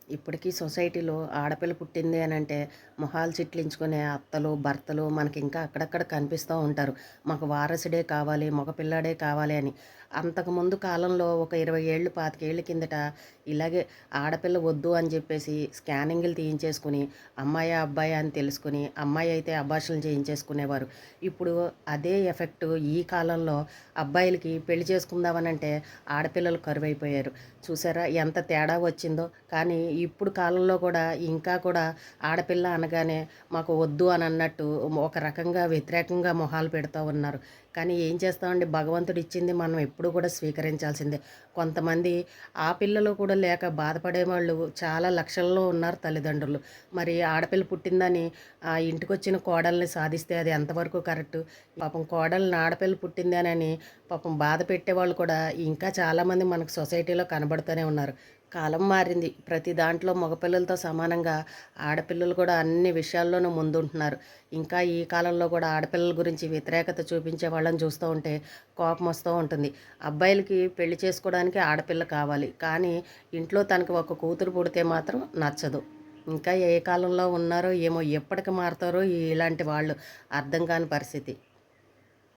ఇప్పటికీ సొసైటీలో ఆడపిల్ల పుట్టింది అని అంటే మొహాలు చిట్లించుకునే అత్తలు, భర్తలు మనకి ఇంకా అక్కడక్కడ కనిపిస్తూ ఉంటారు. మాకు వారసుడే కావాలి, మగపిల్లాడే కావాలి అని. అంతకుముందు కాలంలో ఒక 20 ఏళ్ళు, 25 ఏళ్ల కిందట ఇలాగే ఆడపిల్ల వద్దు అని చెప్పేసి స్కానింగ్‌లు తీయించేసుకుని, అమ్మాయా, అబ్బాయా అని తెలుసుకుని, అమ్మాయి అయితే అబార్షన్‌లు చేయించేసుకునేవారు. ఇప్పుడు అదే ఎఫెక్టు ఈ కాలంలో అబ్బాయిలకి పెళ్లి చేసుకుందామనంటే ఆడపిల్లలు కరువైపోయారు. చూసారా ఎంత తేడా వచ్చిందో? కానీ ఇప్పుడు కాలంలో కూడా ఇంకా కూడా ఆడపిల్ల అనగానే మాకు వద్దు అని అన్నట్టు ఒక రకంగా వ్యతిరేకంగా మొహాలు పెడుతూ ఉన్నారు. కానీ ఏం చేస్తామండి, భగవంతుడు ఇచ్చింది మనం ఎప్పుడూ కూడా స్వీకరించాల్సిందే. కొంతమంది ఆ పిల్లలు కూడా లేక బాధపడేవాళ్ళు చాలా లక్షల్లో ఉన్నారు తల్లిదండ్రులు. మరి ఆడపిల్ల పుట్టిందని ఆ ఇంటికొచ్చిన కోడల్ని సాధిస్తే అది ఎంతవరకు కరెక్టు? పాపం కోడల్ని ఆడపిల్ల పుట్టిందేనని పాపం బాధ పెట్టేవాళ్ళు కూడా ఇంకా చాలామంది మనకు సొసైటీలో కనబడుతూనే ఉన్నారు. కాలం మారింది. ప్రతి దాంట్లో మగపిల్లలతో సమానంగా ఆడపిల్లలు కూడా అన్ని విషయాల్లోనూ ముందుంటున్నారు. ఇంకా ఈ కాలంలో కూడా ఆడపిల్లల గురించి వ్యతిరేకత చూపించే వాళ్ళని చూస్తూ ఉంటే కోపమొస్తూ ఉంటుంది. అబ్బాయిలకి పెళ్లి చేసుకోవడానికి ఆడపిల్ల కావాలి. కానీ ఇంట్లో తనకి ఒక కూతురు పుడితే మాత్రం నచ్చదు. ఇంకా ఏ కాలంలో ఉన్నారో ఏమో, ఎప్పటికి మారతారో ఇలాంటి వాళ్ళు, అర్థం కాని పరిస్థితి.